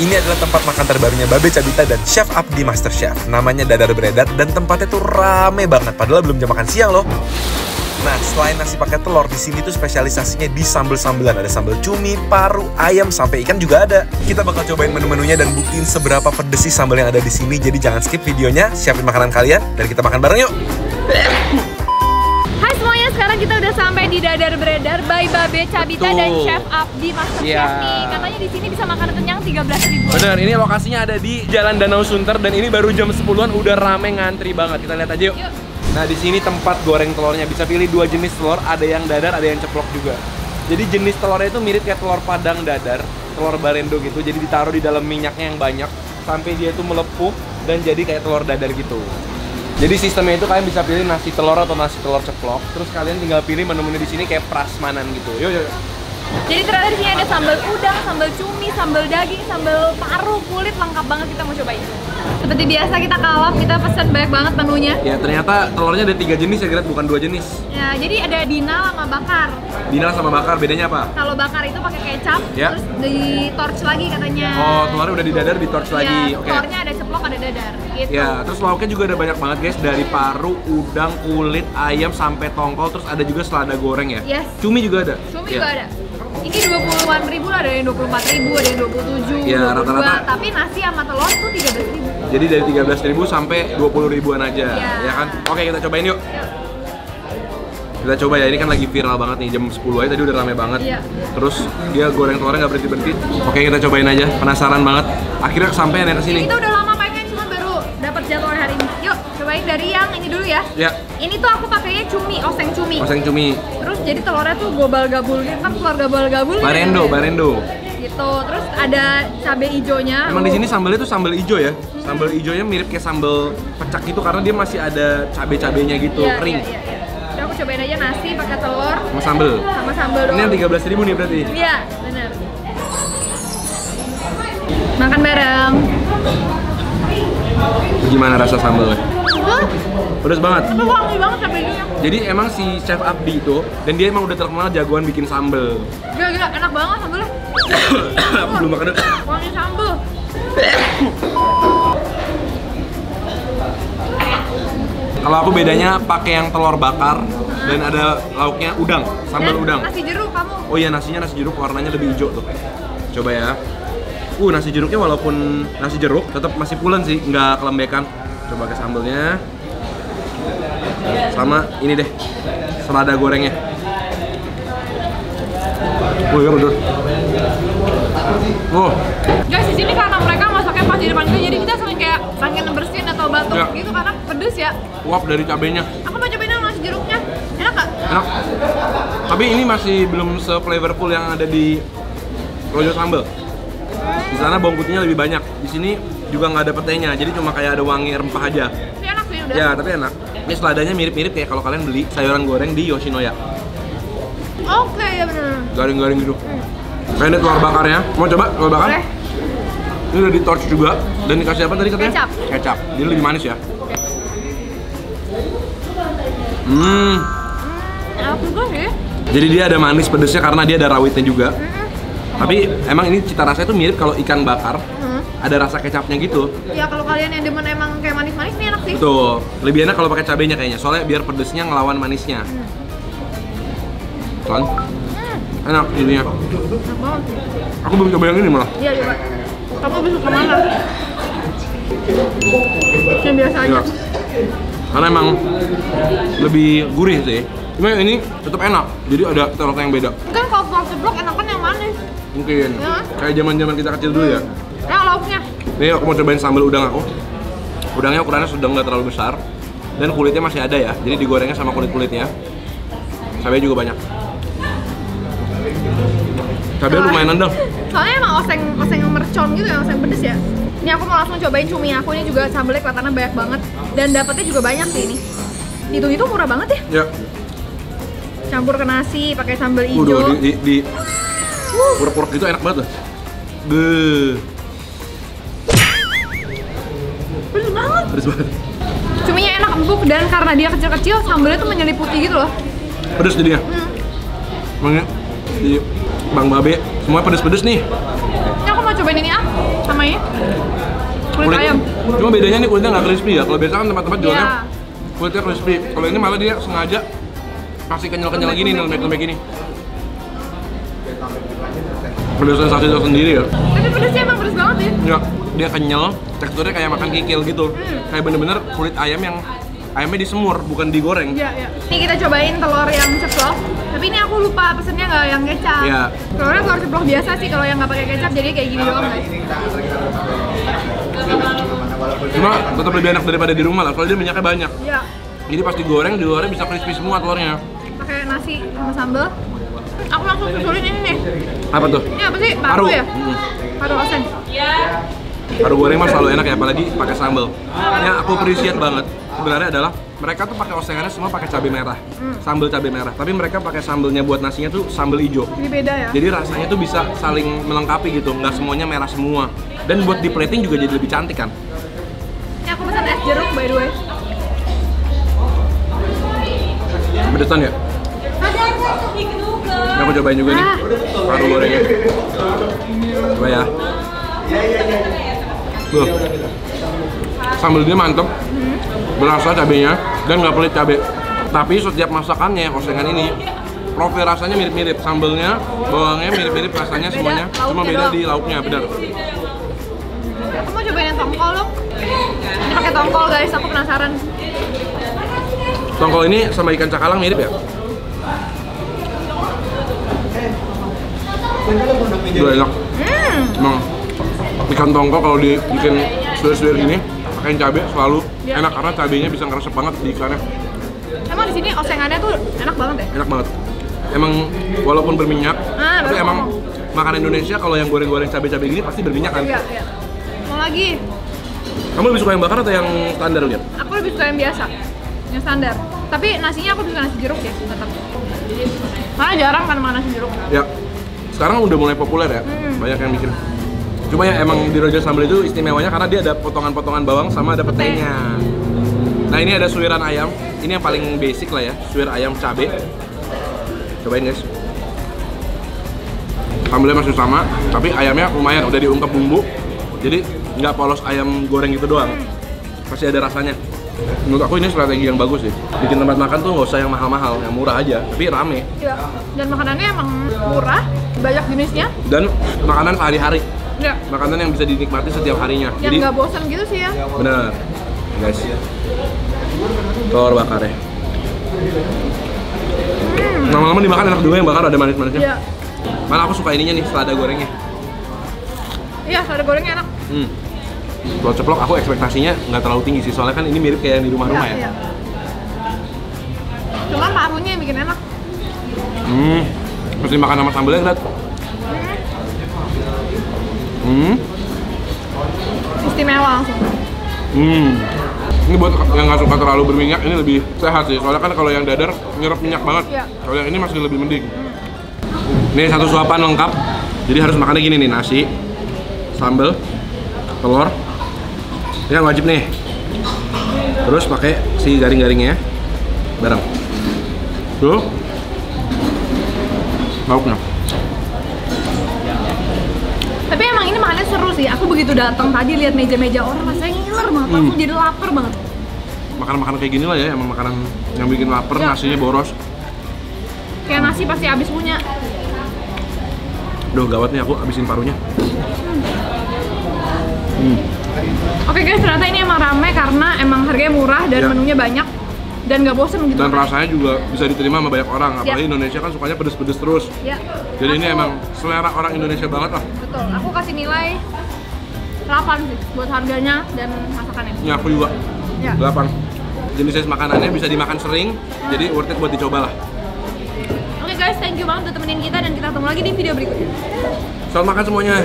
Ini adalah tempat makan terbarunya Babe Cabita dan Chef Abdi Masterchef. Namanya Dadar Beredar dan tempatnya tuh rame banget. Padahal belum jam makan siang loh. Nah, selain nasi pakai telur, di sini tuh spesialisasinya di sambel-sambelan. Ada sambal cumi, paru, ayam, sampai ikan juga ada. Kita bakal cobain menu-menunya dan buktiin seberapa pedes sih sambal yang ada di sini. Jadi jangan skip videonya, siapin makanan kalian, dan kita makan bareng yuk. Hai semuanya, sekarang kita udah sampai di Dadar Beredar by Babe Cabita dan Chef Abdi Masterchef nih. Katanya di sini bisa makan kenyang 13.000. Bener, ini lokasinya ada di Jalan Danau Sunter dan ini baru jam 10-an udah rame ngantri banget. Kita lihat aja yuk. Nah, di sini tempat goreng telurnya, bisa pilih 2 jenis telur, ada yang dadar, ada yang ceplok juga. Jadi jenis telurnya itu mirip kayak telur padang dadar, telur barendo gitu. Jadi ditaruh di dalam minyaknya yang banyak sampai dia itu melepuh dan jadi kayak telur dadar gitu. Jadi sistemnya itu kalian bisa pilih nasi telur atau nasi telur ceplok. Terus kalian tinggal pilih menu-menu di sini kayak prasmanan gitu. Yuk. Jadi ternyata di sini ada sambal udang, sambal cumi, sambal daging, sambal paru, kulit, lengkap banget, kita mau cobain. Seperti biasa kita kalap, kita pesan banyak banget menunya. Ya, ternyata telurnya ada 3 jenis ya, Gret, bukan 2 jenis. Ya, jadi ada dinal sama bakar. Dinal sama bakar, bedanya apa? Kalau bakar itu pakai kecap, Ya. terus di torch lagi katanya. Oh, telurnya udah didadar, di torch lagi. Ya, Oke. telurnya ada ceplok, ada dadar, gitu. Ya, terus lauknya juga ada banyak banget guys, dari paru, udang, kulit, ayam, sampai tongkol, terus ada juga selada goreng ya. Yes. Cumi juga ada. Cumi Ya. juga ada. Ini 20-an ribu lah, ada yang 24.000, ada yang 27, Ya, 22, rata-rata. tapi nasi sama telur tuh 13.000. Jadi dari 13.000 sampai 20 ribuan aja, Ya. ya kan? Oke, kita cobain yuk. Kita coba ya, ini kan lagi viral banget nih, jam 10 aja tadi udah rame banget. Iya. Terus dia goreng telurnya nggak berhenti-berhenti. Oke, kita cobain aja, penasaran banget. Akhirnya kesampean ya kesini. Kita udah lama pengen, cuma baru dapat jadwal hari ini. Yuk, cobain dari yang ini dulu ya. Ya, Ini tuh aku pakainya cumi, oseng cumi. oseng cumi. Terus jadi telurnya tuh gobal gabul gitu, kan telur gabal gabul. Barendo. Gitu. Terus ada cabai hijaunya. Emang di sini sambalnya tuh sambal hijau ya. Sambal hijaunya mirip kayak sambal pecak gitu karena dia masih ada cabai-cabainya gitu, Iya, kering. Iya. Udah aku cobain aja nasi pakai telur Sama sambal. sama sambal doang. Ini yang 13.000 nih berarti. Iya, benar. Makan bareng. Gimana rasa sambalnya? Pedas banget. Tapi wangi banget cabai hijaunya. Jadi emang si Chef Abdi itu, dan dia emang udah terkenal jagoan bikin sambal. Gila, enak banget sambalnya. Aku belum makan. Wangi sambal. Kalau aku bedanya pakai yang telur bakar dan ada lauknya udang, sambal Dan udang. nasi jeruk kamu. Oh iya, nasinya nasi jeruk warnanya lebih hijau tuh. Coba ya. Nasi jeruknya walaupun nasi jeruk tetap masih pulen sih, nggak kelembekan. Coba ke sambelnya. Sama ini deh, selada gorengnya. Oh iya betul. Oh, Guys, di sini karena mereka masaknya pas di depan kita, jadi kita sering kayak pengen bersihin atau batuk Ya. gitu karena pedes ya. uap dari cabenya. Aku mau cobain dong nasi jeruknya. Enak gak? Enak. Tapi ini masih belum se-flavorful yang ada di Lojo Sambal. Di sana bawang putihnya lebih banyak. Di sini juga nggak ada petenya, jadi cuma kayak ada wangi rempah aja. Tapi enak sih udah. Ya, tapi enak. Ini seladanya mirip-mirip kayak kalau kalian beli sayuran goreng di Yoshinoya. Oke, ya bener. Garing-garing gitu. Kayak ini telur bakarnya. Mau coba telur bakar? Boleh. Ini udah di torch juga. Dan dikasih apa tadi katanya? Kecap. Kecap. Jadi lebih manis ya. Enak juga sih. Jadi dia ada manis pedesnya karena dia ada rawitnya juga. Tapi emang ini cita rasanya tuh mirip kalau ikan bakar. Ada rasa kecapnya gitu. Ya kalau kalian yang demen emang kayak manis-manis nih enak sih. Tuh, lebih enak kalau pakai cabenya kayaknya. Soalnya biar pedesnya ngelawan manisnya. Kan? Enak jadinya. Enak banget. Aku belum coba yang ini malah. Iya, coba. Kamu lebih suka mana? Yang biasa aja. Ya. Karena emang lebih gurih sih. Cuma ini tetap enak. Jadi ada rasa yang beda. Kan kalau telur ceplok enakan yang manis. Mungkin. Ya. Kayak zaman-zaman kita kecil dulu ya. Nah, lauknya. Nih aku mau cobain sambal udang aku. Udangnya ukurannya sedang, nggak terlalu besar. Dan kulitnya masih ada ya. Jadi digorengnya sama kulit-kulitnya. Cabenya juga banyak. Cabenya lumayan nendang. Soalnya emang oseng mercon gitu ya, oseng pedes ya. Ini aku mau langsung cobain cumi aku, ini juga sambalnya kelihatannya banyak banget. Dan dapetnya juga banyak sih ini. Itu murah banget ya. Ya. Campur ke nasi, pakai sambal hijau. Udah di puruk-puruk gitu enak banget loh. Pedes banget. Pedes banget. Cuminya enak empuk dan karena dia kecil-kecil, sambalnya tuh menyeliputi gitu loh. Pedes jadinya. Emangnya di Bang Babe semua pedes-pedes nih. Ini aku mau cobain ini sama Kulit ayam. Cuma bedanya nih kulitnya nggak crispy ya. Kalau biasa kan tempat-tempat jualnya Iya. kulitnya crispy. Kalau ini malah dia sengaja kasih kenyal-kenyal gini, lembek-lembek gini. Ada sensasi tersendiri ya. Tapi pedasnya emang pedas banget ya. Ya, dia kenyal, teksturnya kayak makan kikil gitu. Kayak bener-bener kulit ayam yang ayamnya disemur, bukan digoreng. Iya, iya. Ini kita cobain telur yang ceplok. Tapi ini aku lupa pesennya nggak yang kecap. Iya. Telurnya telur ceplok biasa sih, kalau yang nggak pakai kecap jadi kayak gini doang guys. Cuma tetap lebih enak daripada di rumah lah, soalnya dia minyaknya banyak. Iya. Jadi pas digoreng, di luarnya bisa crispy semua telurnya. Pakai nasi sama sambal. Aku langsung susulin ini nih. Apa tuh? Ini apa sih? Paru ya? Paru oseng. Paru goreng mah selalu enak ya, apalagi pakai sambal. Yang aku appreciate banget sebenarnya adalah mereka tuh pakai osengannya semua pakai cabai merah, sambal cabai merah. Tapi mereka pakai sambalnya buat nasinya tuh sambal hijau. Ini beda ya? Jadi rasanya tuh bisa saling melengkapi gitu, nggak semuanya merah semua. Dan buat di plating juga jadi lebih cantik kan. Ini aku pesan es jeruk by the way. Pedesan ya? Ini aku cobain juga nih, paru gorengnya. Coba ya. Tuh, sambal dia mantep, berasa cabenya dan nggak pelit cabe. Tapi setiap masakannya osengan ini, profil rasanya mirip-mirip, sambalnya, bawangnya mirip-mirip rasanya semuanya, cuma beda di lauknya, benar. Aku mau cobain yang tongkol dong. Ini pakai tongkol guys, aku penasaran. Tongkol ini sama ikan cakalang mirip ya? Udah enak. Emang ikan tongkol kalau dibikin suwir-suwir gini, pakai cabai selalu enak karena cabenya bisa ngeresep banget di ikannya. Emang di sini osengannya tuh enak banget ya? Enak banget. Emang walaupun berminyak, tapi baru emang makanan Indonesia kalau yang goreng-goreng cabai-cabai gini pasti berminyak kan? Iya, iya. Mau lagi? Kamu lebih suka yang bakar atau yang standar lihat? Aku lebih suka yang biasa, yang standar. Tapi nasinya aku suka nasi jeruk ya, tetap. Karena jarang kan makan nasi jeruk. Ya. Sekarang udah mulai populer ya, banyak yang bikin. Cuma ya emang di Rojo Sambal itu istimewanya karena dia ada potongan-potongan bawang sama ada petenya. Nah ini ada suiran ayam, ini yang paling basic lah ya, suir ayam cabe. Cobain guys. Sambalnya masih sama, tapi ayamnya lumayan udah diungkep bumbu, jadi nggak polos ayam goreng gitu doang. Masih ada rasanya. Menurut aku ini strategi yang bagus sih. Bikin tempat makan tuh nggak usah yang mahal-mahal, yang murah aja, tapi rame. Iya. Dan makanannya emang murah, banyak jenisnya. Dan makanan sehari-hari. Iya. Makanan yang bisa dinikmati setiap harinya. Yang nggak bosan gitu sih ya. Bener, guys. Telur bakar ya. Lama-lama dimakan enak juga yang bakar ada manis-manisnya. Iya. Malah aku suka ininya nih, selada gorengnya. Iya, selada gorengnya enak. Kalau ceplok aku ekspektasinya nggak terlalu tinggi sih, soalnya kan ini mirip kayak yang di rumah-rumah ya. Iya. Cuma parunya yang bikin enak. Mesti makan sama sambalnya, Grat. Istimewa langsung. Ini buat yang nggak suka terlalu berminyak, ini lebih sehat sih. Soalnya kan kalau yang dadar nyerap minyak banget. Iya. Kalau yang ini masih lebih mending. Ini satu suapan lengkap. Jadi harus makannya gini nih, nasi, sambal, telur. Ini yang wajib nih. Terus pakai si garing-garingnya bareng. Tuh. Lauknya. Tapi emang ini makannya seru sih. Aku begitu datang tadi lihat meja-meja orang rasanya ngiler banget. Langsung jadi lapar banget. Makan-makan kayak gini lah ya, emang makanan yang bikin lapar, Ya. nasinya boros. Kayak nasi pasti habis punya. Duh, gawat nih aku habisin parunya. Oke guys, ternyata ini emang rame karena emang harganya murah dan Ya. menunya banyak dan nggak bosen gitu. Dan rasanya juga bisa diterima sama banyak orang, apalagi Ya. Indonesia kan sukanya pedes-pedes terus. Ya. Jadi ini Aku- emang selera orang Indonesia banget lah. Betul. Aku kasih nilai 8 sih buat harganya dan masakannya. Ini aku juga Ya. 8. Jenis makanannya bisa dimakan sering, jadi worth it buat dicoba lah. Oke guys, thank you banget udah temenin kita dan kita ketemu lagi di video berikutnya. Selamat makan semuanya.